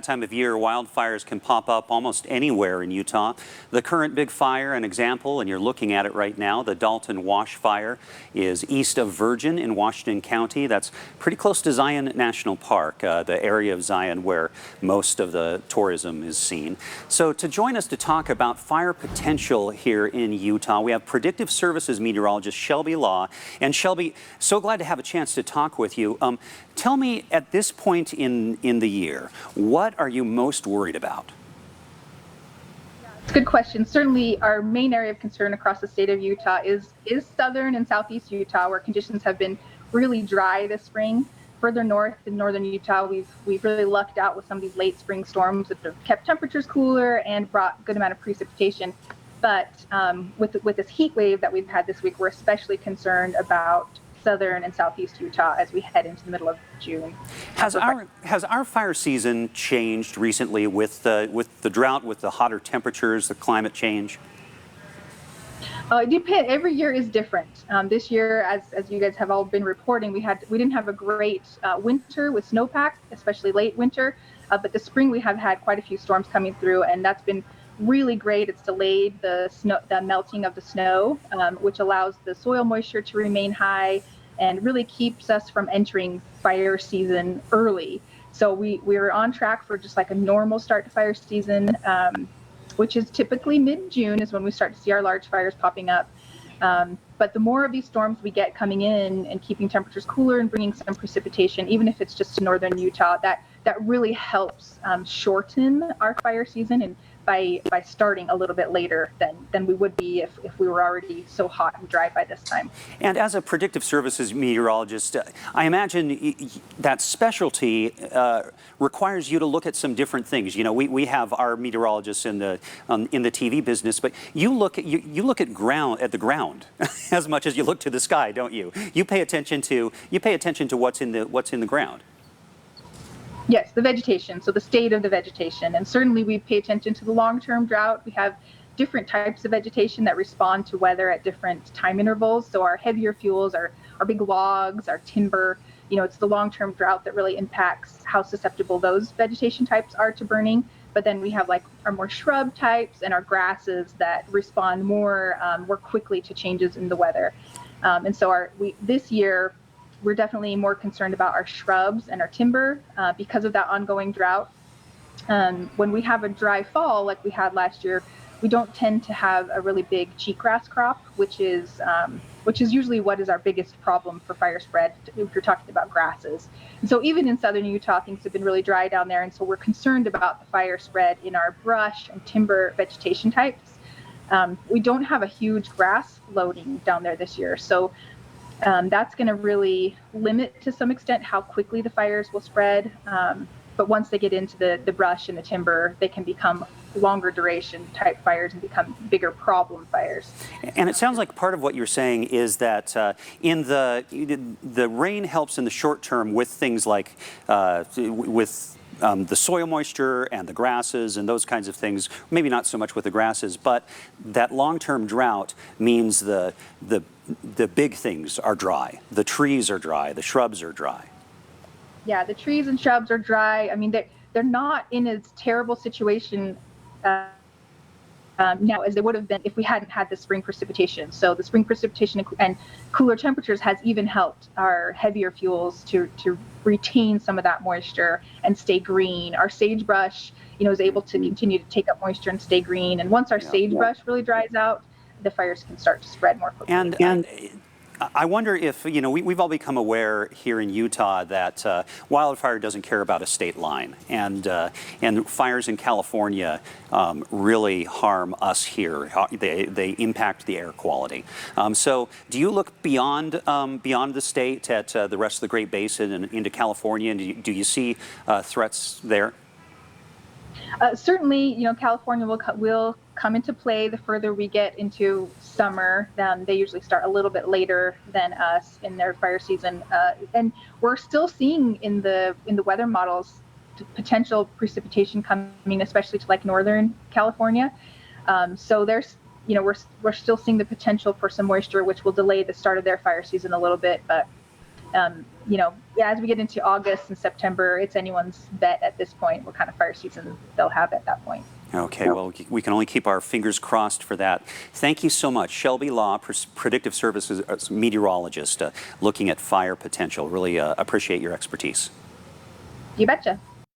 that time of year, wildfires can pop up almost anywhere in Utah. The current big fire, an example, and you're looking at it right now, the Dalton Wash Fire is east of Virgin in Washington County. That's pretty close to Zion National Park, the area of Zion where most of the tourism is seen. So to join us to talk about fire potential here in Utah, we have Predictive Services Meteorologist Shelby Law. And Shelby, so glad to have a chance to talk with you. Tell me, at this point in the year, what are you most worried about? It's a good question. Certainly our main area of concern across the state of Utah is southern and southeast Utah, where conditions have been really dry this spring. Further north in northern Utah, we've really lucked out with some of these late spring storms that have kept temperatures cooler and brought a good amount of precipitation. But with this heat wave that we've had this week, we're especially concerned about southern and southeast Utah as we head into the middle of June. Has our fire season changed recently with the drought, with the hotter temperatures, the climate change? It depends. Every year is different. This year, as you guys have all been reporting, we didn't have a great winter with snowpack, especially late winter. But the spring we have had quite a few storms coming through, and that's been really great. It's delayed the melting of the snow, which allows the soil moisture to remain high and really keeps us from entering fire season early. So we're on track for just like a normal start to fire season, which is typically mid-June is when we start to see our large fires popping up. But the more of these storms we get coming in and keeping temperatures cooler and bringing some precipitation, even if it's just to northern Utah, that really helps shorten our fire season, and by starting a little bit later than we would be if we were already so hot and dry by this time. And as a predictive services meteorologist, I imagine that specialty requires you to look at some different things. You know, we have our meteorologists in the TV business, but you look at the ground as much as you look to the sky, don't you? You pay attention to what's in the ground. Yes, the vegetation, so the state of the vegetation. And certainly we pay attention to the long-term drought. We have different types of vegetation that respond to weather at different time intervals. So our heavier fuels, our big logs, our timber, it's the long-term drought that really impacts how susceptible those vegetation types are to burning. But then we have like our more shrub types and our grasses that respond more quickly to changes in the weather. And so this year, we're definitely more concerned about our shrubs and our timber because of that ongoing drought. When we have a dry fall like we had last year, we don't tend to have a really big cheatgrass crop, which is usually what is our biggest problem for fire spread if you're talking about grasses. And so even in southern Utah, things have been really dry down there, and so we're concerned about the fire spread in our brush and timber vegetation types. We don't have a huge grass loading down there this year, so that's going to really limit to some extent how quickly the fires will spread. But once they get into the brush and the timber, they can become longer duration type fires and become bigger problem fires. And it sounds like part of what you're saying is that the rain helps in the short term with things like the soil moisture and the grasses and those kinds of things, maybe not so much with the grasses, but that long-term drought means the big things are dry. The trees are dry, the shrubs are dry. Yeah, the trees and shrubs are dry. I mean, they're not in as terrible situation now as they would have been if we hadn't had the spring precipitation. So the spring precipitation and cooler temperatures has even helped our heavier fuels to retain some of that moisture and stay green. Our sagebrush, is able to continue to take up moisture and stay green. And once our sagebrush really dries out, the fires can start to spread more quickly. And I wonder if, we've all become aware here in Utah that wildfire doesn't care about a state line, and fires in California really harm us here. They impact the air quality. So do you look beyond the state at the rest of the Great Basin and into California, and do you see threats there? Certainly, California will come into play the further we get into summer. They usually start a little bit later than us in their fire season, and we're still seeing in the weather models potential precipitation coming, especially to like northern California. So there's, we're still seeing the potential for some moisture, which will delay the start of their fire season a little bit, but You know, as we get into August and September, it's anyone's bet at this point what kind of fire season they'll have at that point. Okay, well, we can only keep our fingers crossed for that. Thank you so much. Shelby Law, Predictive Services Meteorologist, looking at fire potential. Really appreciate your expertise. You betcha.